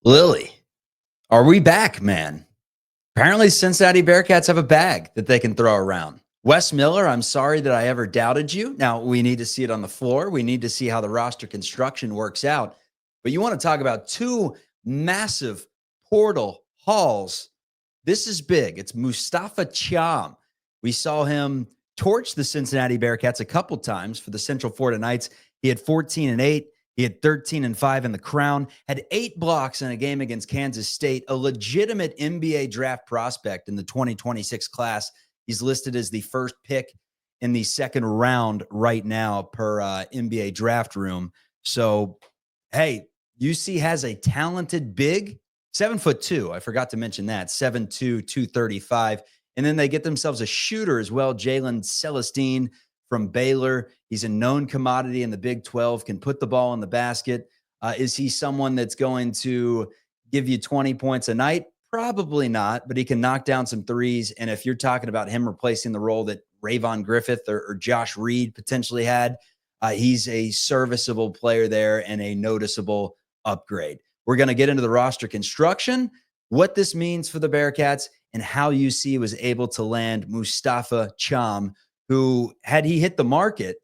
Lilly, are we back, man? Apparently, Cincinnati Bearcats have a bag that they can throw around. Wes Miller, I'm sorry that I ever doubted you. Now, we need to see it on the floor. We need to see how the roster construction works out. But you want to talk about two massive portal hauls. This is big. It's Moustapha Thiam. We saw him torch the Cincinnati Bearcats a couple times for the Central Florida Knights. He had 14 and 8. He had 13 and 5 in the Crown, had 8 blocks in a game against Kansas State, a legitimate NBA draft prospect in the 2026 class. He's listed as the first pick in the second round right now per NBA draft room. So, hey, UC has a talented big, 7'2". I forgot to mention that, 7'2", 235. And then they get themselves a shooter as well, Jalen Celestine from Baylor. He's a known commodity in the Big 12, can put the ball in the basket. Is he someone that's going to give you 20 points a night? Probably not, but he can knock down some threes. And if you're talking about him replacing the role that Rayvon Griffith or Josh Reed potentially had, he's a serviceable player there and a noticeable upgrade. We're going to get into the roster construction, what this means for the Bearcats, and how UC was able to land Moustapha Thiam, who, had he hit the market,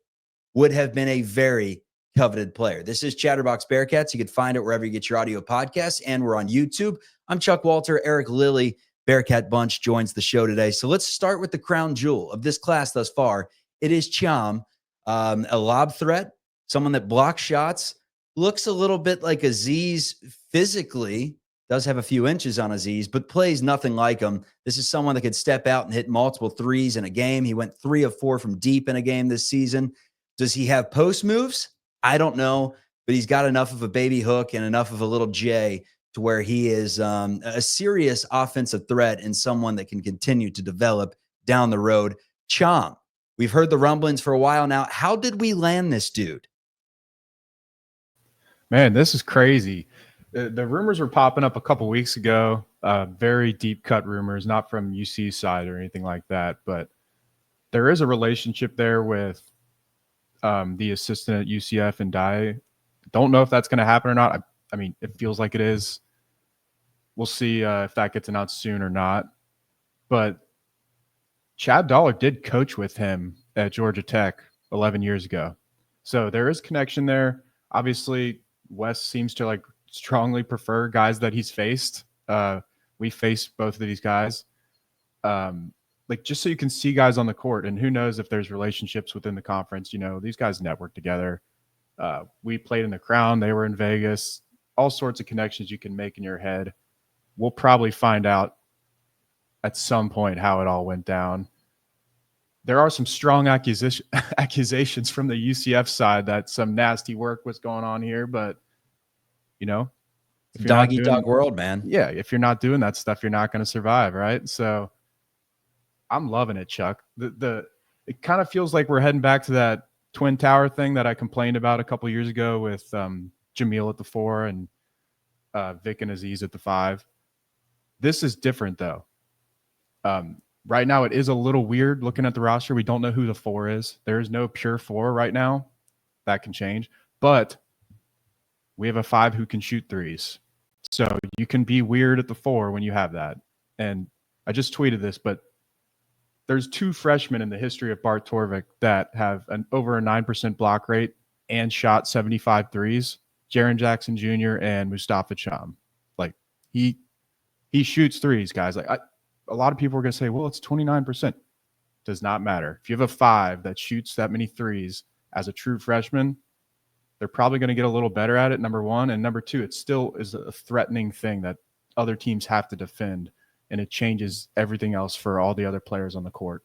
would have been a very coveted player. This is Chatterbox Bearcats. You can find it wherever you get your audio podcasts, and we're on YouTube. I'm Chuck Walter. Eric Lilly, Bearcat Bunch, joins the show today. So let's start with the crown jewel of this class thus far. It is Thiam, a lob threat, someone that blocks shots, looks a little bit like Aziz physically, does have a few inches on Aziz, but plays nothing like him. This is someone that could step out and hit multiple threes in a game. He went 3 of 4 from deep in a game this season. Does he have post moves? I don't know, but he's got enough of a baby hook and enough of a little J to where he is a serious offensive threat and someone that can continue to develop down the road. Thiam, we've heard the rumblings for a while now. How did we land this dude? Man, this is crazy. The rumors were popping up a couple weeks ago, very deep cut rumors, not from UC's side or anything like that, but there is a relationship there with the assistant at UCF and Dye. Don't know if that's going to happen or not. I mean, it feels like it is. We'll see if that gets announced soon or not. But Chad Dollar did coach with him at Georgia Tech 11 years ago. So there is connection there. Obviously, Wes seems to strongly prefer guys that he's faced. We faced both of these guys. Just so you can see guys on the court, and who knows if there's relationships within the conference. You know, these guys network together. We played in the Crown. They were in Vegas. All sorts of connections you can make in your head. We'll probably find out at some point how it all went down. There are some strong accusations from the UCF side that some nasty work was going on here, but Dog eat dog world, man. Yeah, if you're not doing that stuff, you're not going to survive, right? So I'm loving it, Chuck. It kind of feels like we're heading back to that Twin Tower thing that I complained about a couple years ago with Jamil at the 4 and Vic and Aziz at the 5. This is different, though. Right now, it is a little weird looking at the roster. We don't know who the 4 is. There is no pure 4 right now. That can change. But we have a 5 who can shoot threes. So you can be weird at the 4 when you have that. And I just tweeted this, but there's 2 freshmen in the history of Bart Torvik that have over a 9% block rate and shot 75 threes. Jaren Jackson Jr. and Moustapha Thiam. He shoots threes, guys. A lot of people are going to say, well, it's 29%. Does not matter. If you have a 5 that shoots that many threes as a true freshman, they're probably going to get a little better at it, number one. And number two, it still is a threatening thing that other teams have to defend, and it changes everything else for all the other players on the court.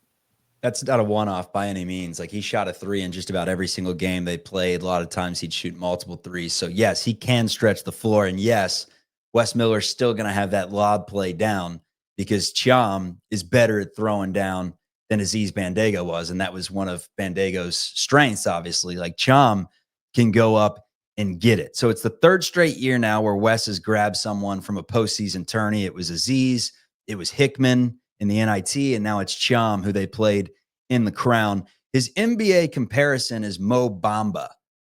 That's not a one-off by any means. He shot a 3 in just about every single game they played. A lot of times he'd shoot multiple threes. So, yes, he can stretch the floor. And, yes, Wes Miller's still going to have that lob play down because Thiam is better at throwing down than Aziz Bandaogo was. And that was one of Bandago's strengths, obviously. Thiam can go up and get it. So it's the 3rd straight year now where Wes has grabbed someone from a postseason tourney. It was Aziz. It was Hickman in the NIT, and now it's Thiam, who they played in the Crown. His NBA comparison is Mo Bamba.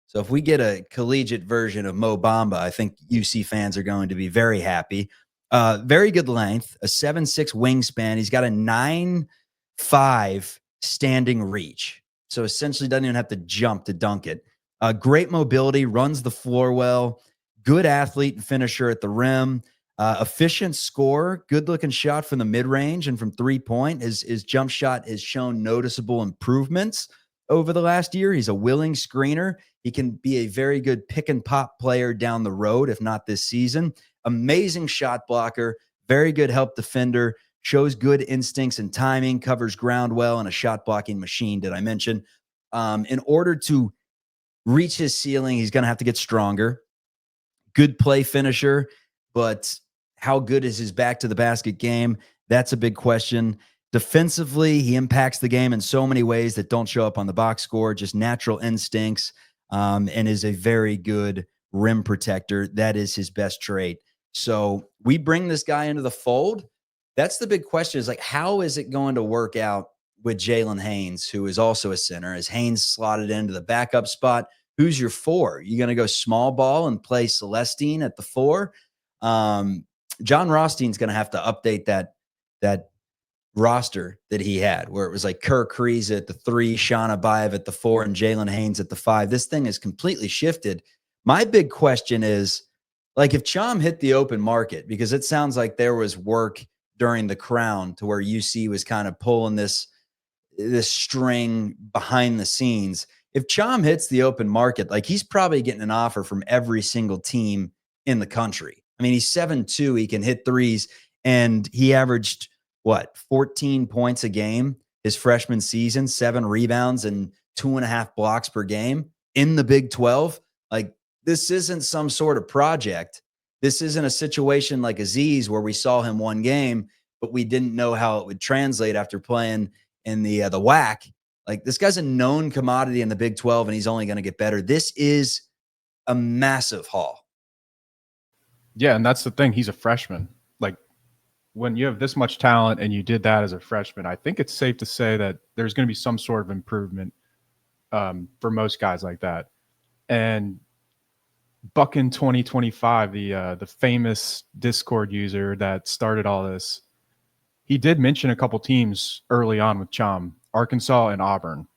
So if we get a collegiate version of Mo Bamba, I think UC fans are going to be very happy. Very good length, a 7'6" wingspan. He's got a 9'5" standing reach. So essentially doesn't even have to jump to dunk it. Great mobility, runs the floor well, good athlete and finisher at the rim. Efficient score, good looking shot from the mid range and from 3-point. His jump shot has shown noticeable improvements over the last year. He's a willing screener. He can be a very good pick and pop player down the road, if not this season. Amazing shot blocker, very good help defender, shows good instincts and timing, covers ground well, and a shot blocking machine, did I mention? In order to reach his ceiling, he's going to have to get stronger. Good play finisher, but how good is his back to the basket game? That's a big question. Defensively, he impacts the game in so many ways that don't show up on the box score, just natural instincts, and is a very good rim protector. That is his best trait. So we bring this guy into the fold. That's the big question, is like, how is it going to work out with Jalen Haynes, who is also a center? Is Haynes slotted into the backup spot? Who's your 4? You going to go small ball and play Celestine at the 4? John Rothstein's going to have to update that roster that he had, where it was like Kirk Kriisa at the 3, Sean Abayev at the 4, and Jalen Haynes at the 5. This thing has completely shifted. My big question is, like, if Cham hit the open market, because it sounds like there was work during the Crown to where UC was kind of pulling this string behind the scenes. If Cham hits the open market, like, he's probably getting an offer from every single team in the country. I mean, he's 7'2", he can hit threes, and he averaged, 14 points a game his freshman season, 7 rebounds and 2.5 blocks per game in the Big 12. Like, this isn't some sort of project. This isn't a situation like Aziz where we saw him one game, but we didn't know how it would translate after playing in the WAC. Like, this guy's a known commodity in the Big 12, and he's only going to get better. This is a massive haul. Yeah, and that's the thing. He's a freshman. Like, when you have this much talent and you did that as a freshman, I think it's safe to say that there's going to be some sort of improvement for most guys like that. And Buck in 2025, the famous Discord user that started all this, he did mention a couple teams early on with Cham, Arkansas and Auburn.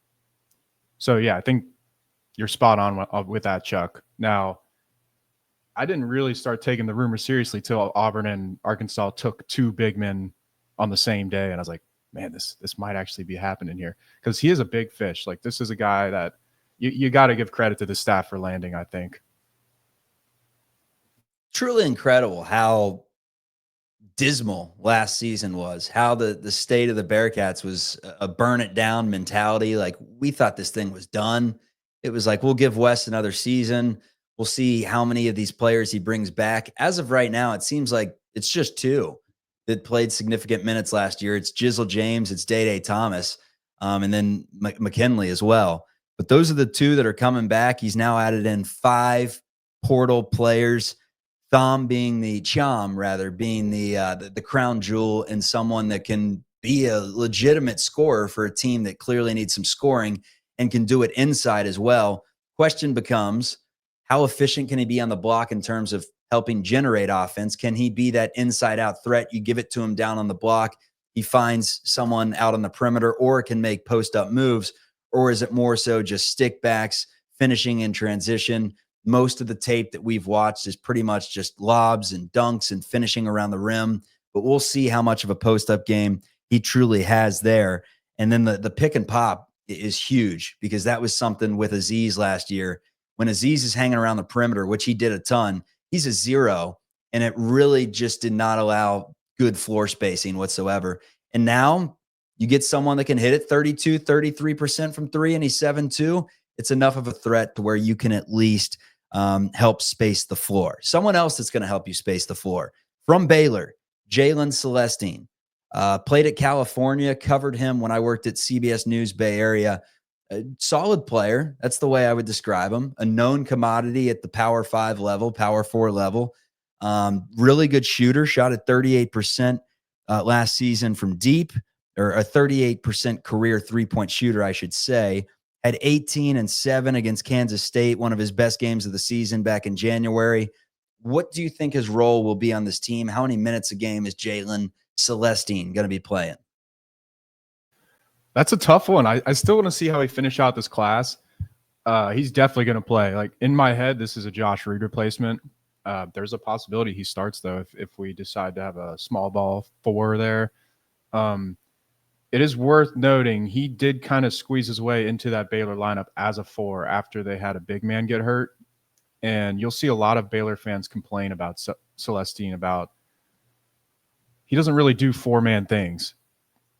So yeah, I think you're spot on with that, Chuck. Now, I didn't really start taking the rumor seriously till Auburn and Arkansas took 2 big men on the same day, and I was like, man, this might actually be happening here, because he is a big fish. Like, this is a guy that you got to give credit to the staff for landing, I think. Truly incredible how dismal last season was, how the state of the Bearcats was a burn it down mentality. Like, we thought this thing was done. It was like, we'll give Wes another season. We'll see how many of these players he brings back. As of right now, it seems like it's just 2 that played significant minutes last year. It's Jizzle James, it's Day Thomas, and then McKinley as well. But those are the 2 that are coming back. He's now added in 5 portal players. Cham being the crown jewel, and someone that can be a legitimate scorer for a team that clearly needs some scoring and can do it inside as well. Question becomes, how efficient can he be on the block in terms of helping generate offense? Can he be that inside out threat? You give it to him down on the block, he finds someone out on the perimeter, or can make post up moves, or is it more so just stick backs, finishing in transition? Most of the tape that we've watched is pretty much just lobs and dunks and finishing around the rim, but we'll see how much of a post-up game he truly has there. And then the pick and pop is huge, because that was something with Aziz last year. When Aziz is hanging around the perimeter, which he did a ton, he's a 0, and it really just did not allow good floor spacing whatsoever. And now you get someone that can hit it 32, 33% from 3, and he's 7'2". It's enough of a threat to where you can at least help space the floor. Someone else that's going to help you space the floor from Baylor, Jalen Celestine, played at California, covered him when I worked at CBS News Bay Area. A solid player. That's the way I would describe him. A known commodity at the Power 5 level, Power 4 level. Really good shooter, shot at 38% last season from deep, or a 38% career 3-point shooter, I should say. had 18 and 7 against Kansas State, one of his best games of the season back in January. What do you think his role will be on this team? How many minutes a game is Jalen Celestine going to be playing? That's a tough one. I still want to see how he finish out this class. He's definitely going to play. Like, in my head, this is a Josh Reed replacement. There's a possibility he starts, though, if we decide to have a small ball 4 there. It is worth noting he did kind of squeeze his way into that Baylor lineup as a 4 after they had a big man get hurt. And you'll see a lot of Baylor fans complain about Celestine about he doesn't really do 4-man things.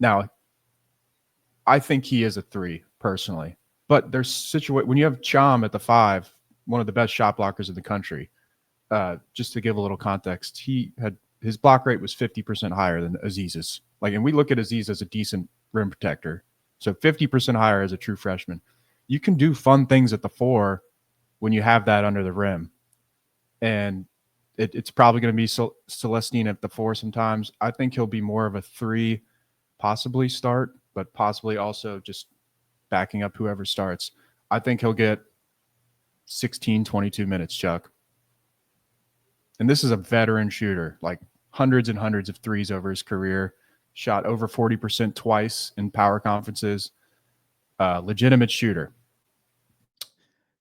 Now, I think he is a 3 personally, but there's when you have Cham at the 5, one of the best shot blockers in the country. Just to give a little context, his block rate was 50% higher than Aziz's. And we look at Aziz as a decent rim protector, so 50% higher as a true freshman. You can do fun things at the 4 when you have that under the rim, and it's probably going to be Celestine at the 4 sometimes. I think he'll be more of a 3, possibly start, but possibly also just backing up whoever starts. I think he'll get 16, 22 minutes, Chuck. And this is a veteran shooter, like hundreds and hundreds of threes over his career, shot over 40% twice in power conferences. Legitimate shooter.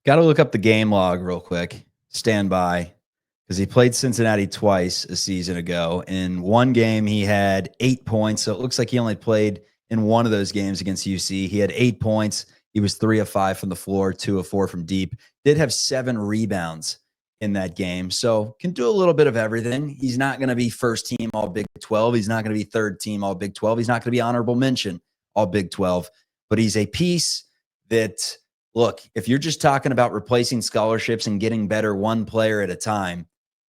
Got to look up the game log real quick. Stand by. Because he played Cincinnati twice a season ago. In one game, he had 8 points. So it looks like he only played in one of those games against UC. He had 8 points. He was 3 of 5 from the floor, 2 of 4 from deep. Did have 7 rebounds in that game. So can do a little bit of everything. He's not going to be first team all Big 12. He's not going to be third team all Big 12. He's not going to be honorable mention all Big 12. But he's a piece that, look, if you're just talking about replacing scholarships and getting better one player at a time,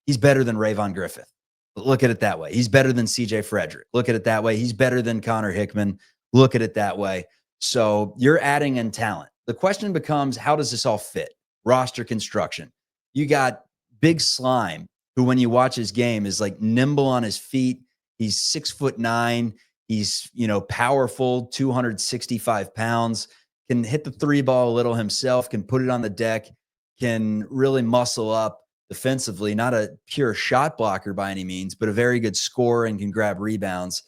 he's better than Rayvon Griffith. Look at it that way. He's better than CJ Frederick. Look at it that way. He's better than Connor Hickman. Look at it that way. So you're adding in talent. The question becomes, how does this all fit? Roster construction. You got Big Slime, who when you watch his game is like nimble on his feet. He's 6'9". He's, powerful, 265 pounds, can hit the 3 ball a little himself, can put it on the deck, can really muscle up defensively. Not a pure shot blocker by any means, but a very good scorer and can grab rebounds.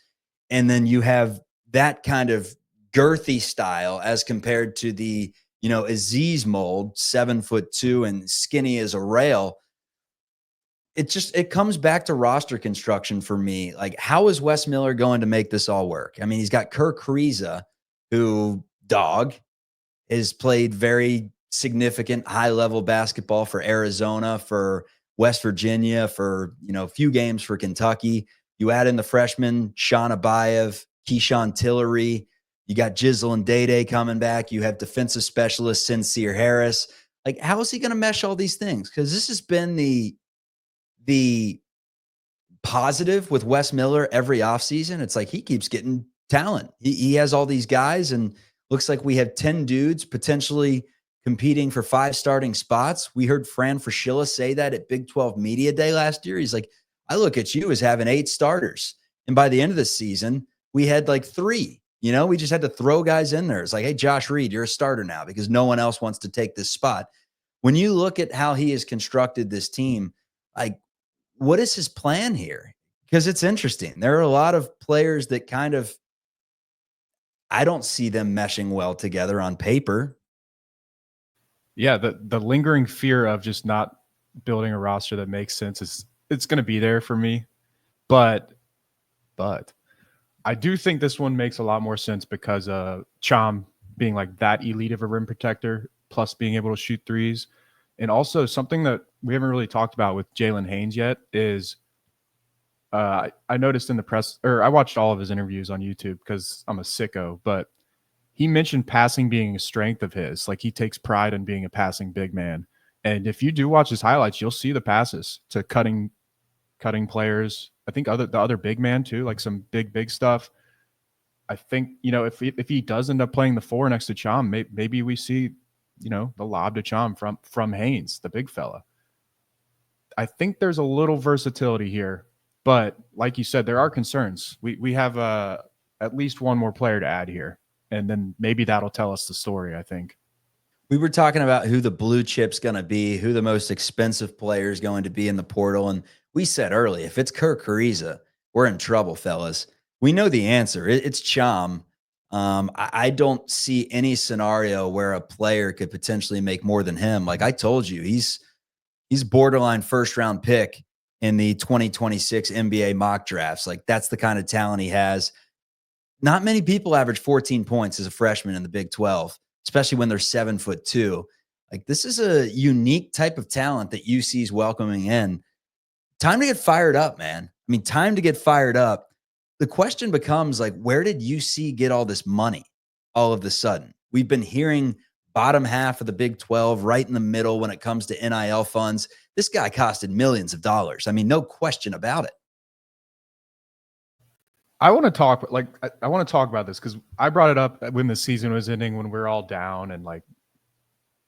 And then you have that kind of girthy style as compared to the, Aziz mold, 7'2" and skinny as a rail. It comes back to roster construction for me. Like, how is Wes Miller going to make this all work? I mean, he's got Kirk Kriisa, who has played very significant high-level basketball for Arizona, for West Virginia, for, a few games for Kentucky. You add in the freshman, Sean Abayev, Keyshawn Tillery. You got Jizzle and Day coming back. You have defensive specialist Sincere Harris. Like, how is he going to mesh all these things? Because this has been the positive with Wes Miller every offseason. It's like he keeps getting talent. He has all these guys, and looks like we have 10 dudes potentially competing for 5 starting spots. We heard Fran Fraschilla say that at Big 12 Media Day last year. He's like, I look at you as having 8 starters. And by the end of the season, we had like 3. We just had to throw guys in there. It's like, hey, Josh Reed, you're a starter now because no one else wants to take this spot. When you look at how he has constructed this team, like, what is his plan here? Because it's interesting. There are a lot of players that I don't see them meshing well together on paper. Yeah, the lingering fear of just not building a roster that makes sense it's going to be there for me. But I do think this one makes a lot more sense because Cham being like that elite of a rim protector, plus being able to shoot threes. And also something that we haven't really talked about with Jalen Haynes yet is I noticed in the press, or I watched all of his interviews on YouTube because I'm a sicko, but he mentioned passing being a strength of his. Like, he takes pride in being a passing big man. And if you do watch his highlights, you'll see the passes to cutting players. I think the other big man too, like some big stuff. I think, if he does end up playing the 4 next to Cham, maybe we see, the lob to Cham from Haynes, the big fella. I think there's a little versatility here, but like you said, there are concerns. We have at least one more player to add here, and then maybe that'll tell us the story, I think. We were talking about who the blue chip's going to be, who the most expensive player is going to be in the portal. And we said early, if it's Kirk Ariza, we're in trouble, fellas. We know the answer. It's Cham. I don't see any scenario where a player could potentially make more than him. Like I told you, he's borderline first round pick in the 2026 NBA mock drafts. Like that's the kind of talent he has. Not many people average 14 points as a freshman in the Big 12, especially when they're 7'2". Like this is a unique type of talent that UC's welcoming in. Time to get fired up, man. I mean, time to get fired up. The question becomes like, where did UC get all this money all of a sudden? We've been hearing bottom half of the Big 12, right in the middle when it comes to NIL funds. This guy costed millions of dollars. I mean, no question about it. I want to talk I want to talk about this because I brought it up when the season was ending, when we're all down and like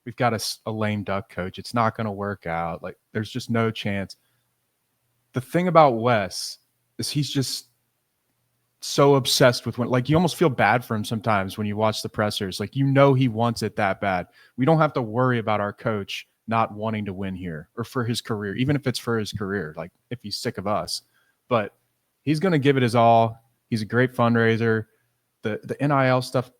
we've got a lame duck coach. It's not going to work out. Like there's just no chance. The thing about Wes is he's just so obsessed with like you almost feel bad for him sometimes when you watch the pressers. Like he wants it that bad. We don't have to worry about our coach not wanting to win here or for his career, even if it's for his career. Like if he's sick of us, but he's going to give it his all. He's a great fundraiser. The NIL stuff,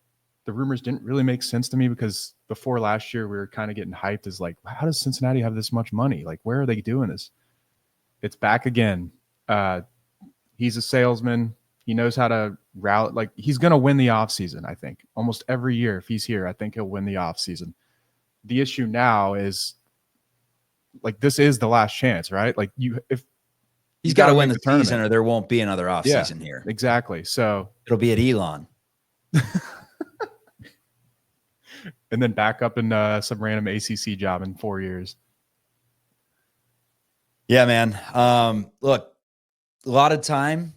the rumors didn't really make sense to me because before last year, we were kind of getting hyped as like, how does Cincinnati have this much money? Like, where are they doing this? It's back again. He's a salesman. He knows how to route. Like, he's going to win the offseason, I think. Almost every year, if he's here, I think he'll win the offseason. The issue now is, like, this is the last chance, right? Like, if he's got to win the season or there won't be another offseason here. Exactly. So it'll be at Elon. And then back up in some random ACC job in 4 years. Yeah, man. Look, a lot of time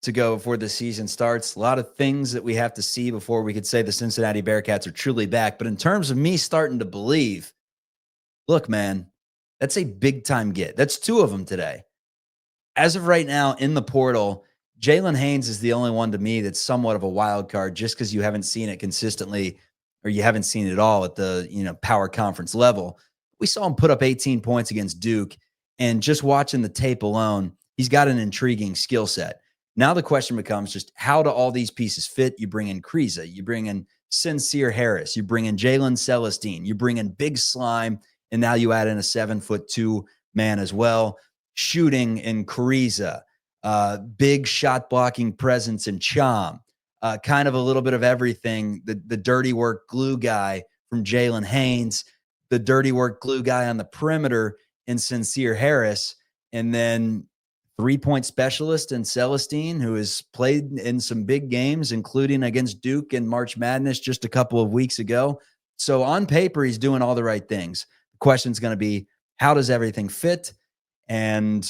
to go before the season starts. A lot of things that we have to see before we could say the Cincinnati Bearcats are truly back. But in terms of me starting to believe, look, man, that's a big time get. That's 2 of them today. As of right now in the portal, Jalen Haynes is the only one to me that's somewhat of a wild card just because you haven't seen it consistently or you haven't seen it at all at the power conference level. We saw him put up 18 points against Duke, and just watching the tape alone, he's got an intriguing skill set. Now the question becomes just how do all these pieces fit? You bring in Kriza, you bring in Sincere Harris, you bring in Jalen Celestine, you bring in Big Slime, and now you add in a 7'2" man as well. Shooting in Kriza, big shot blocking presence in Cham, kind of a little bit of everything. The dirty work glue guy from Jalen Haynes, the dirty work glue guy on the perimeter in Sincere Harris, and then 3-point specialist in Celestine, who has played in some big games, including against Duke in March Madness just a couple of weeks ago. So on paper, he's doing all the right things. The question is going to be, how does everything fit? And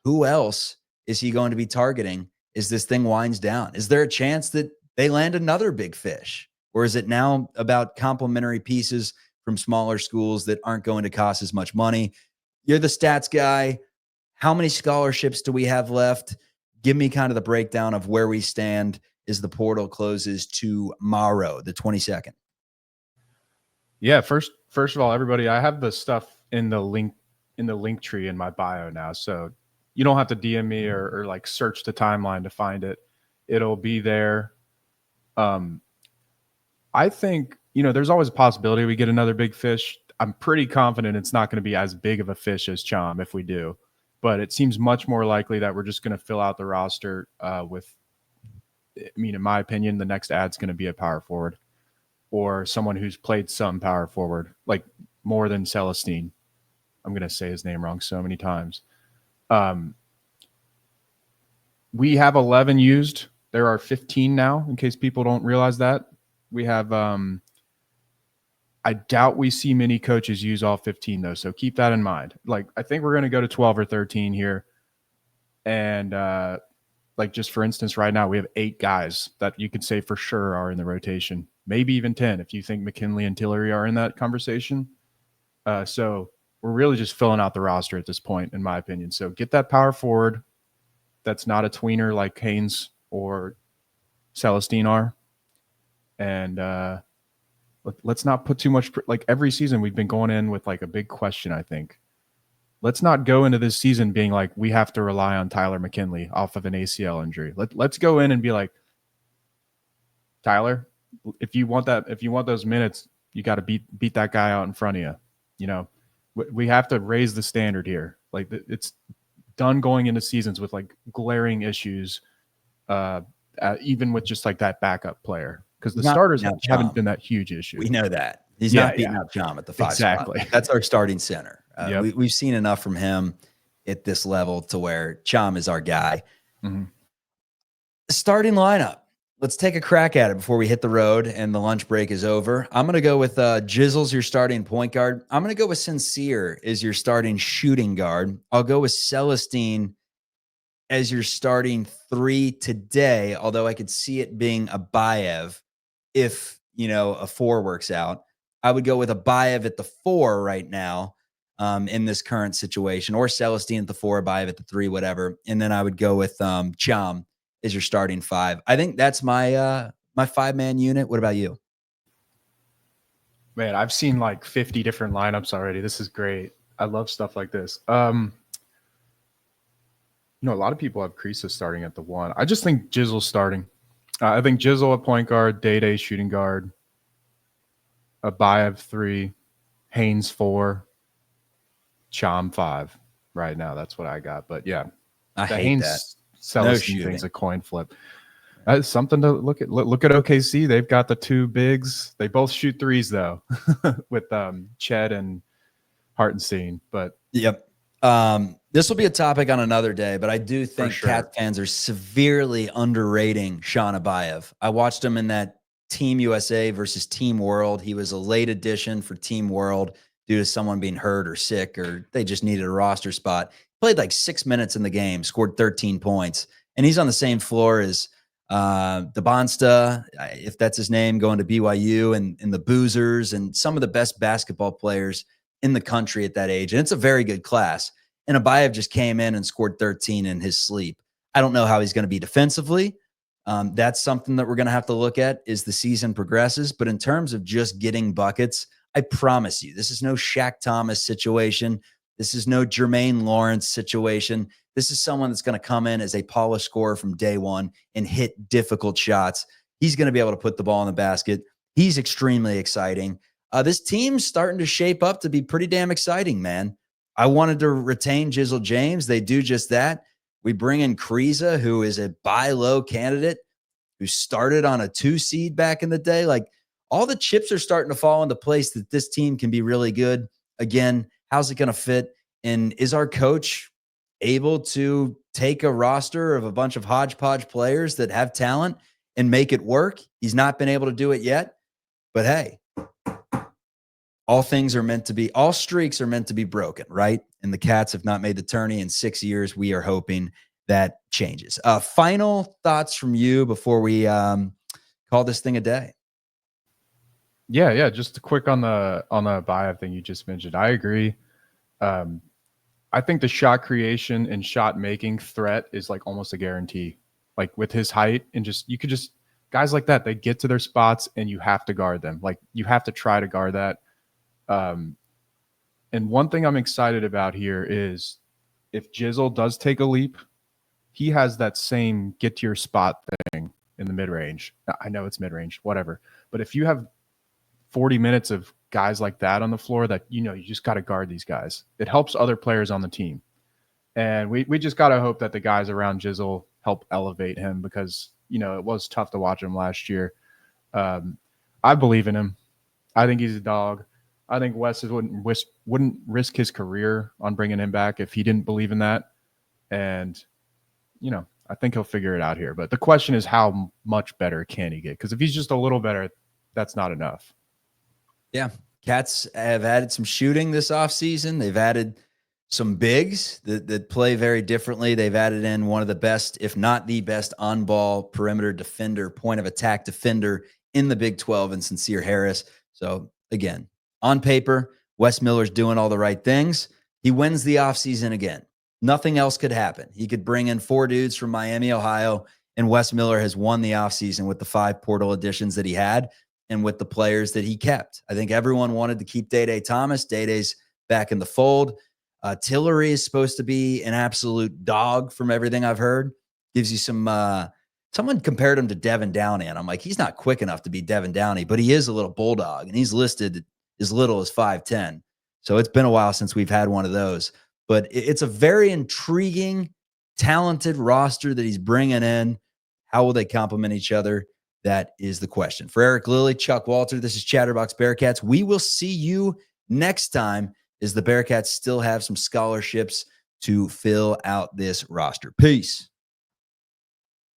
who else is he going to be targeting as this thing winds down? Is there a chance that they land another big fish? Or is it now about complementary pieces from smaller schools that aren't going to cost as much money? You're the stats guy. How many scholarships do we have left? Give me kind of the breakdown of where we stand as the portal closes tomorrow, the 22nd. Yeah, first of all, everybody, I have the stuff in the link tree in my bio now. So you don't have to DM me or like search the timeline to find it. It'll be there. I think, there's always a possibility we get another big fish. I'm pretty confident it's not going to be as big of a fish as Cham if we do, but it seems much more likely that we're just going to fill out the roster in my opinion, the next ad's going to be a power forward or someone who's played some power forward, like more than Celestine. I'm going to say his name wrong so many times. We have 11 used. There are 15 now, in case people don't realize that. We have, I doubt we see many coaches use all 15, though, so keep that in mind. Like, I think we're going to go to 12 or 13 here. And, just for instance, right now, we have 8 guys that you could say for sure are in the rotation. Maybe even 10 if you think McKinley and Tillery are in that conversation. So we're really just filling out the roster at this point, in my opinion. So get that power forward that's not a tweener like Haynes or Celestine are. And let's not put too much, like every season we've been going in with like a big question, I think. Let's not go into this season being like, we have to rely on Tyler McKinley off of an ACL injury. Let's go in and be like, Tyler, if you want those minutes, you got to beat that guy out in front of you. You know, we have to raise the standard here. Like it's done going into seasons with like glaring issues, even with just like that backup player, because the starters haven't been that huge issue. We know that he's not beating up Chom at the 5 exactly spot. That's our starting center. We've seen enough from him at this level to where Chom is our guy. Mm-hmm. Starting lineup. Let's take a crack at it before we hit the road and the lunch break is over. I'm going to go with Jizzle's your starting point guard. I'm going to go with Sincere as your starting shooting guard. I'll go with Celestine as your starting 3 today, although I could see it being a Bayev if, a 4 works out. I would go with a Bayev at the 4 right now in this current situation, or Celestine at the 4, Bayev at the 3, whatever. And then I would go with Chom is your starting 5. I think that's my 5-man unit. What about you? Man, I've seen like 50 different lineups already. This is great. I love stuff like this. A lot of people have Kriisa starting at the 1. I just think Jizzle's starting. I think Jizzle at point guard, Day shooting guard, a Bayev 3, Haynes 4, Chom 5. Right now, that's what I got. But yeah, I hate Haynes that. Celestine thing's a coin flip. That's something to look at. Look at OKC. They've got the 2 bigs. They both shoot 3s though, with Ched and Hartenstein. But yep. This will be a topic on another day, but I do think Cat fans are severely underrating Sean Abayev. I watched him in that Team USA versus Team World. He was a late addition for Team World due to someone being hurt or sick, or they just needed a roster spot. Played like 6 minutes in the game, scored 13 points, and he's on the same floor as DeBonsta, if that's his name, going to BYU, and the Boozers, and some of the best basketball players in the country at that age. And it's a very good class. And Abayev just came in and scored 13 in his sleep. I don't know how he's going to be defensively. That's something that we're going to have to look at as the season progresses. But in terms of just getting buckets, I promise you, this is no Shaq Thomas situation. This is no Jermaine Lawrence situation. This is someone that's going to come in as a polished scorer from day one and hit difficult shots. He's going to be able to put the ball in the basket. He's extremely exciting. This team's starting to shape up to be pretty damn exciting, man. I wanted to retain Jizzle James. They do just that. We bring in Kriisa, who is a buy low candidate, who started on a 2 seed back in the day. Like, all the chips are starting to fall into place that this team can be really good. Again, how's it going to fit? And is our coach able to take a roster of a bunch of hodgepodge players that have talent and make it work? He's not been able to do it yet. But hey, all streaks are meant to be broken, right? And the Cats have not made the tourney in 6 years. We are hoping that changes. Final thoughts from you before we call this thing a day. Yeah. Just quick on the Bayev thing you just mentioned. I agree. I think the shot creation and shot making threat is like almost a guarantee. Like with his height and guys like that, they get to their spots and you have to guard them. Like you have to try to guard that. And one thing I'm excited about here is if Jizzle does take a leap, he has that same get to your spot thing in the mid-range. I know it's mid-range, whatever. But if you have 40 minutes of guys like that on the floor that, you just got to guard these guys, it helps other players on the team. And we just got to hope that the guys around Jizzle help elevate him because, it was tough to watch him last year. I believe in him. I think he's a dog. I think Wes wouldn't risk his career on bringing him back if he didn't believe in that. And, I think he'll figure it out here. But the question is, how much better can he get? Because if he's just a little better, that's not enough. Yeah. Cats have added some shooting this offseason. They've added some bigs that play very differently. They've added in one of the best, if not the best, on-ball perimeter defender, point of attack defender in the Big 12 in Sincere Harris. So, again, on paper, Wes Miller's doing all the right things. He wins the offseason again. Nothing else could happen. He could bring in 4 dudes from Miami, Ohio, and Wes Miller has won the offseason with the 5 portal additions that he had. and with the players that he kept. I think everyone wanted to keep Day Thomas. Day's back in the fold. Tillery is supposed to be an absolute dog from everything I've heard. Gives you some someone compared him to Devin Downey, and I'm like, he's not quick enough to be Devin Downey, but he is a little bulldog, and he's listed as little as 5'10". So it's been a while since we've had one of those. But it's a very intriguing, talented roster that he's bringing in. How will they complement each other? That is the question. For Eric Lilly, Chuck Walter, this is Chatterbox Bearcats. We will see you next time as the Bearcats still have some scholarships to fill out this roster. Peace.